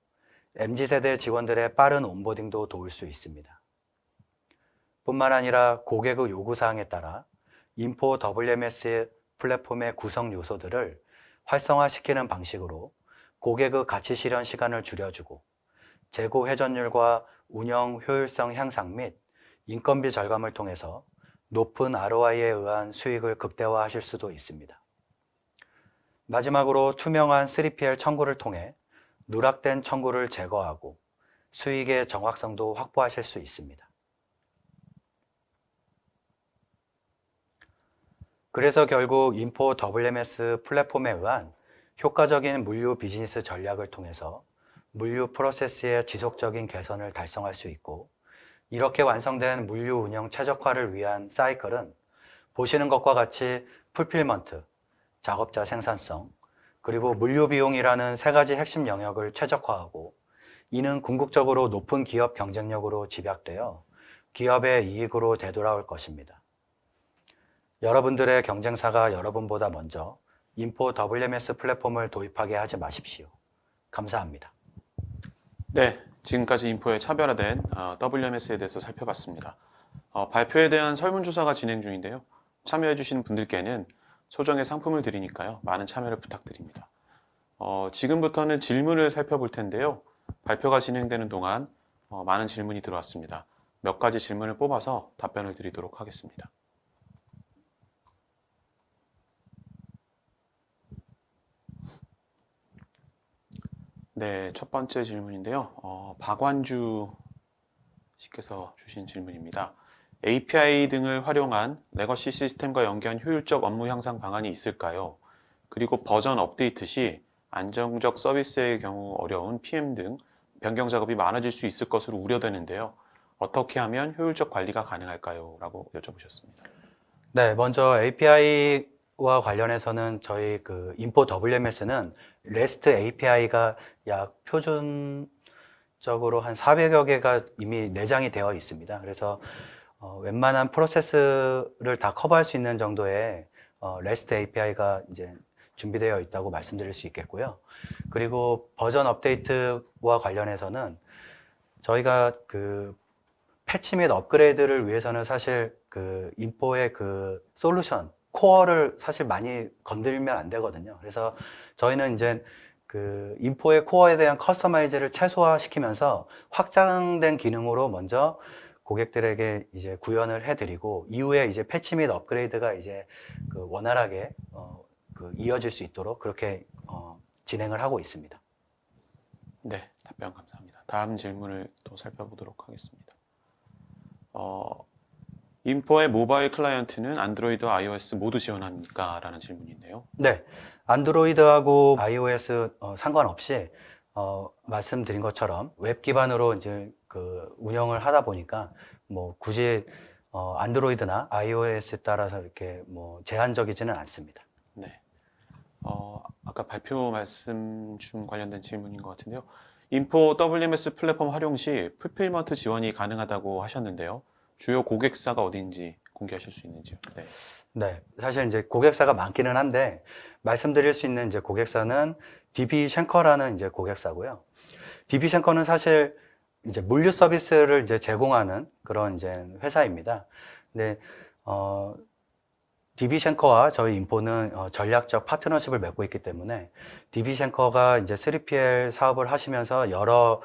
MZ세대 직원들의 빠른 온보딩도 도울 수 있습니다. 뿐만 아니라 고객의 요구사항에 따라 인포 WMS 플랫폼의 구성 요소들을 활성화시키는 방식으로 고객의 가치 실현 시간을 줄여주고 재고 회전율과 운영 효율성 향상 및 인건비 절감을 통해서 높은 ROI에 의한 수익을 극대화하실 수도 있습니다. 마지막으로 투명한 3PL 청구를 통해 누락된 청구를 제거하고 수익의 정확성도 확보하실 수 있습니다. 그래서 결국 인포 WMS 플랫폼에 의한 효과적인 물류 비즈니스 전략을 통해서 물류 프로세스의 지속적인 개선을 달성할 수 있고 이렇게 완성된 물류 운영 최적화를 위한 사이클은 보시는 것과 같이 풀필먼트, 작업자 생산성, 그리고 물류 비용이라는 세 가지 핵심 영역을 최적화하고 이는 궁극적으로 높은 기업 경쟁력으로 집약되어 기업의 이익으로 되돌아올 것입니다. 여러분들의 경쟁사가 여러분보다 먼저 인포 WMS 플랫폼을 도입하게 하지 마십시오. 감사합니다. 네, 지금까지 인포의 차별화된 WMS에 대해서 살펴봤습니다. 발표에 대한 설문조사가 진행 중인데요. 참여해주신 분들께는 소정의 상품을 드리니까요. 많은 참여를 부탁드립니다. 지금부터는 질문을 살펴볼 텐데요. 발표가 진행되는 동안 많은 질문이 들어왔습니다. 몇 가지 질문을 뽑아서 답변을 드리도록 하겠습니다. 네, 첫 번째 질문인데요. 박완주 씨께서 주신 질문입니다. API 등을 활용한 레거시 시스템과 연계한 효율적 업무 향상 방안이 있을까요? 그리고 버전 업데이트 시 안정적 서비스의 경우 어려운 PM 등 변경 작업이 많아질 수 있을 것으로 우려되는데요. 어떻게 하면 효율적 관리가 가능할까요? 라고 여쭤보셨습니다. 네, 먼저 API와 관련해서는 저희 그 인포 WMS는 REST API가 약 표준적으로 한 400여 개가 이미 내장이 되어 있습니다. 그래서 웬만한 프로세스를 다 커버할 수 있는 정도의 REST API가 이제 준비되어 있다고 말씀드릴 수 있겠고요. 그리고 버전 업데이트와 관련해서는 저희가 그 패치 및 업그레이드를 위해서는 사실 그 인포의 그 솔루션, 코어를 사실 많이 건들면 안 되거든요. 그래서 저희는 이제 그 인포의 코어에 대한 커스터마이즈를 최소화시키면서 확장된 기능으로 먼저 고객들에게 이제 구현을 해드리고 이후에 이제 패치 및 업그레이드가 이제 그 원활하게 그 이어질 수 있도록 그렇게 진행을 하고 있습니다. 네, 답변 감사합니다. 다음 질문을 또 살펴보도록 하겠습니다. 인포의 모바일 클라이언트는 안드로이드와 iOS 모두 지원합니까? 라는 질문인데요. 네, 안드로이드하고 iOS 상관없이 말씀드린 것처럼 웹 기반으로 이제 그 운영을 하다 보니까 뭐 굳이 안드로이드나 iOS에 따라서 이렇게 뭐 제한적이지는 않습니다. 네. 아까 발표 말씀 중 관련된 질문인 것 같은데요. 인포 WMS 플랫폼 활용 시 풀필먼트 지원이 가능하다고 하셨는데요. 주요 고객사가 어디인지 공개하실 수 있는지요? 네. 네, 사실 이제 고객사가 많기는 한데 말씀드릴 수 있는 이제 고객사는 DB 쉔커라는 이제 고객사고요. DB 쉔커는 사실 이제 물류 서비스를 이제 제공하는 그런 이제 회사입니다. 근데 DB 쉔커와 저희 인포는 전략적 파트너십을 맺고 있기 때문에 DB 쉔커가 이제 3PL 사업을 하시면서 여러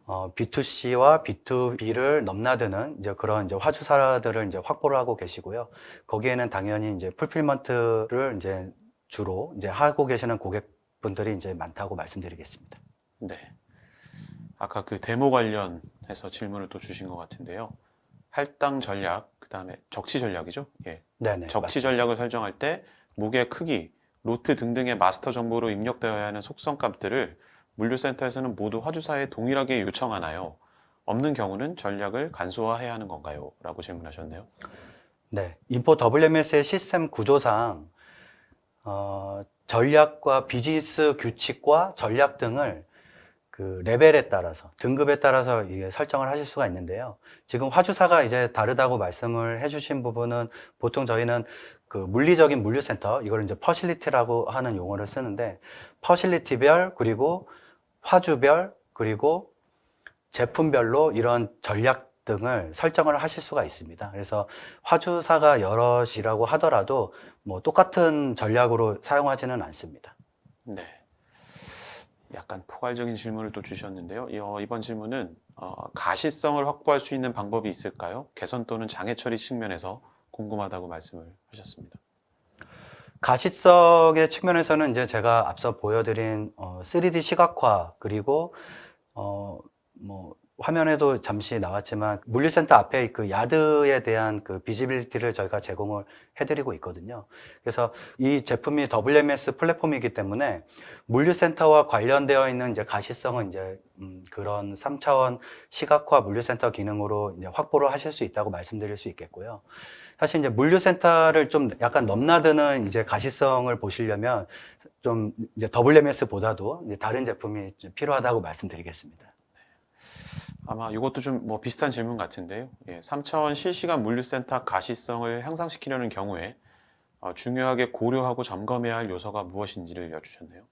B2C와 B2B를 넘나드는 이제 그런 이제 화주사들을 이제 확보를 하고 계시고요. 거기에는 당연히 이제 풀필먼트를 이제 주로 이제 하고 계시는 고객분들이 이제 많다고 말씀드리겠습니다. 네. 아까 그 데모 관련해서 질문을 또 주신 것 같은데요. 할당 전략, 그 다음에 적치 전략이죠? 예. 네네. 적치 맞습니다. 전략을 설정할 때 무게, 크기, 로트 등등의 마스터 정보로 입력되어야 하는 속성값들을 물류센터에서는 모두 화주사에 동일하게 요청하나요? 없는 경우는 전략을 간소화해야 하는 건가요? 라고 질문하셨네요. 네. 인포 WMS의 시스템 구조상 전략과 비즈니스 규칙과 전략 등을 그 레벨에 따라서 등급에 따라서 이게 설정을 하실 수가 있는데요. 지금 화주사가 이제 다르다고 말씀을 해주신 부분은 보통 저희는 그 물리적인 물류센터 이걸 이제 퍼실리티라고 하는 용어를 쓰는데 퍼실리티별 그리고 화주별 그리고 제품별로 이런 전략 등을 설정을 하실 수가 있습니다. 그래서 화주사가 여럿이라고 하더라도 뭐 똑같은 전략으로 사용하지는 않습니다. 네. 약간 포괄적인 질문을 또 주셨는데요. 이번 질문은 가시성을 확보할 수 있는 방법이 있을까요? 개선 또는 장애 처리 측면에서 궁금하다고 말씀을 하셨습니다. 가시성의 측면에서는 이제 제가 앞서 보여드린 3D 시각화 그리고 뭐 화면에도 잠시 나왔지만 물류센터 앞에 그 야드에 대한 그 비지빌리티를 저희가 제공을 해드리고 있거든요. 그래서 이 제품이 WMS 플랫폼이기 때문에 물류센터와 관련되어 있는 이제 가시성은 이제 그런 3차원 시각화 물류센터 기능으로 이제 확보를 하실 수 있다고 말씀드릴 수 있겠고요. 사실 이제 물류센터를 좀 약간 넘나드는 이제 가시성을 보시려면 좀 이제 WMS보다도 이제 다른 제품이 좀 필요하다고 말씀드리겠습니다. 아마 이것도 좀 뭐 비슷한 질문 같은데요. 예, 3차원 실시간 물류센터 가시성을 향상시키려는 경우에 중요하게 고려하고 점검해야 할 요소가 무엇인지를 여쭈셨네요.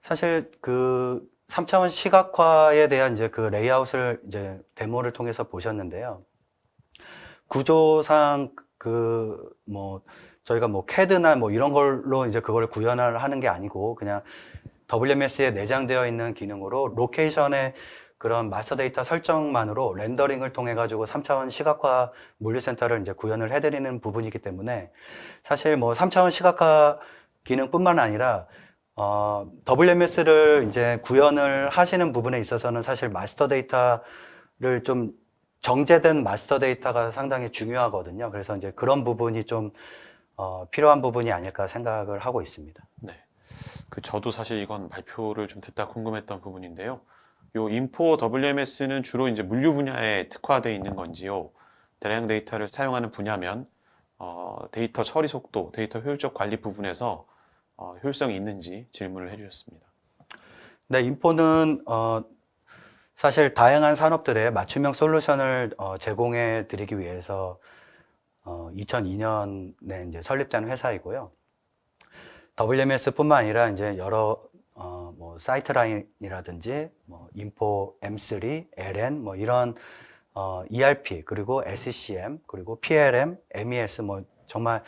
사실 그 3차원 시각화에 대한 이제 그 레이아웃을 이제 데모를 통해서 보셨는데요. 구조상 그 뭐 저희가 뭐 CAD나 뭐 이런 걸로 이제 그걸 구현을 하는 게 아니고 그냥 WMS에 내장되어 있는 기능으로 로케이션의 그런 마스터 데이터 설정만으로 렌더링을 통해 가지고 3차원 시각화 물류센터를 이제 구현을 해드리는 부분이기 때문에 사실 뭐 3차원 시각화 기능뿐만 아니라 WMS를 이제 구현을 하시는 부분에 있어서는 사실 마스터 데이터를 좀 정제된 마스터 데이터가 상당히 중요하거든요. 그래서 이제 그런 부분이 좀 필요한 부분이 아닐까 생각을 하고 있습니다. 네. 저도 사실 이건 발표를 좀 듣다 궁금했던 부분인데요. 요 인포 WMS는 주로 이제 물류 분야에 특화되어 있는 건지요? 대량 데이터를 사용하는 분야면 데이터 처리 속도, 데이터 효율적 관리 부분에서 효율성이 있는지 질문을 해주셨습니다. 네, 인포는 사실 다양한 산업들의 맞춤형 솔루션을 제공해 드리기 위해서 2002년에 이제 설립된 회사이고요. WMS뿐만 아니라 이제 여러 뭐 사이트라인이라든지 뭐 인포 M3, LN 뭐 이런 ERP 그리고 SCM 그리고 PLM, MES 뭐 정말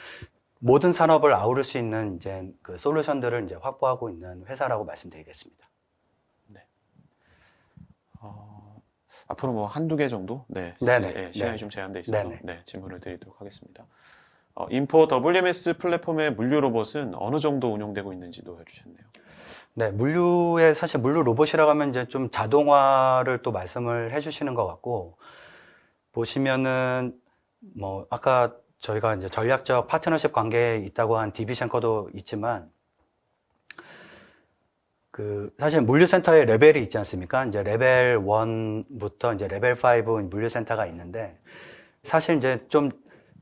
모든 산업을 아우를 수 있는 이제 그 솔루션들을 이제 확보하고 있는 회사라고 말씀드리겠습니다. 앞으로 뭐 한두 개 정도? 네. 네네. 예, 시간이 네. 좀 제한돼 있어서 네네. 네, 질문을 드리도록 하겠습니다. 인포 WMS 플랫폼의 물류 로봇은 어느 정도 운용되고 있는지도 해주셨네요. 네, 사실 물류 로봇이라고 하면 이제 좀 자동화를 또 말씀을 해주시는 것 같고, 보시면은, 뭐, 아까 저희가 이제 전략적 파트너십 관계에 있다고 한 DB쉔커도 있지만, 사실 물류센터의 레벨이 있지 않습니까? 이제 레벨 1부터 이제 레벨 5 물류센터가 있는데, 사실 이제 좀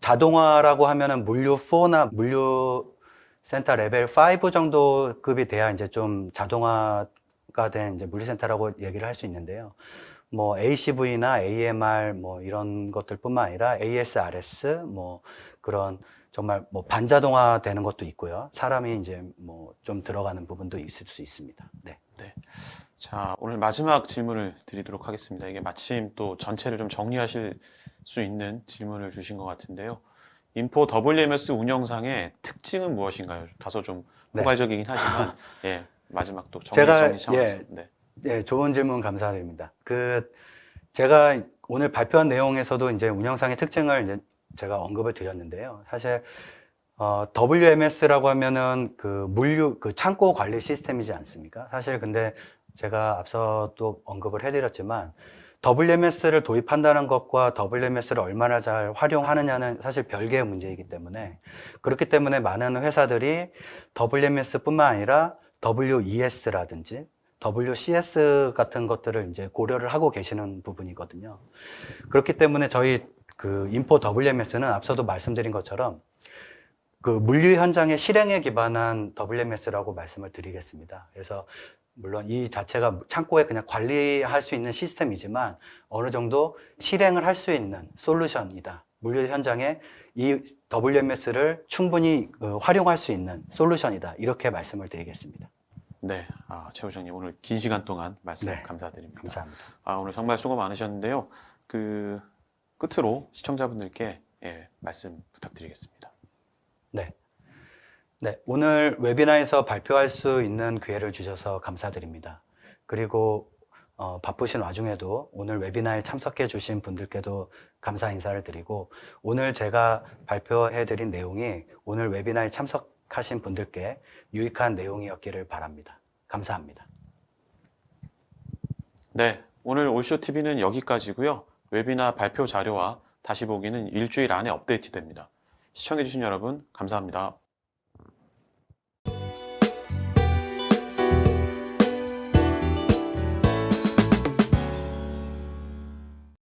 자동화라고 하면은 물류 4나 물류센터 레벨 5 정도 급이 돼야 이제 좀 자동화가 된 이제 물류센터라고 얘기를 할 수 있는데요. 뭐 ACV나 AMR 뭐 이런 것들뿐만 아니라 ASRS 뭐 그런 정말 뭐 반자동화 되는 것도 있고요. 사람이 이제 뭐 좀 들어가는 부분도 있을 수 있습니다. 네. 네. 자, 오늘 마지막 질문을 드리도록 하겠습니다. 이게 마침 또 전체를 좀 정리하실 수 있는 질문을 주신 것 같은데요. 인포 WMS 운영상의 특징은 무엇인가요? 다소 좀 네. 포괄적이긴 하지만, 예, 마지막 또 제가, 정리 차원에서. 예. 네. 네, 좋은 질문 감사드립니다. 제가 오늘 발표한 내용에서도 이제 운영상의 특징을 이제 제가 언급을 드렸는데요. 사실, WMS라고 하면은 창고 관리 시스템이지 않습니까? 사실 근데 제가 앞서 또 언급을 해드렸지만, WMS를 도입한다는 것과 WMS를 얼마나 잘 활용하느냐는 사실 별개의 문제이기 때문에, 그렇기 때문에 많은 회사들이 WMS뿐만 아니라 WES라든지 WCS 같은 것들을 이제 고려를 하고 계시는 부분이거든요. 그렇기 때문에 저희 인포 WMS는 앞서도 말씀드린 것처럼 물류 현장의 실행에 기반한 WMS라고 말씀을 드리겠습니다. 그래서 물론 이 자체가 창고에 그냥 관리할 수 있는 시스템이지만 어느 정도 실행을 할 수 있는 솔루션이다. 물류 현장에 이 WMS를 충분히 활용할 수 있는 솔루션이다. 이렇게 말씀을 드리겠습니다. 네. 최 부장님 오늘 긴 시간 동안 말씀 네. 감사드립니다. 감사합니다. 오늘 정말 수고 많으셨는데요. 끝으로 시청자분들께 말씀 부탁드리겠습니다. 네. 네. 오늘 웨비나에서 발표할 수 있는 기회를 주셔서 감사드립니다. 그리고 바쁘신 와중에도 오늘 웨비나에 참석해 주신 분들께도 감사 인사를 드리고 오늘 제가 발표해 드린 내용이 오늘 웨비나에 참석하신 분들께 유익한 내용이었기를 바랍니다. 감사합니다. 네. 오늘 올쇼TV는 여기까지고요. 웨비나 발표 자료와 다시 보기는 일주일 안에 업데이트됩니다. 시청해주신 여러분 감사합니다.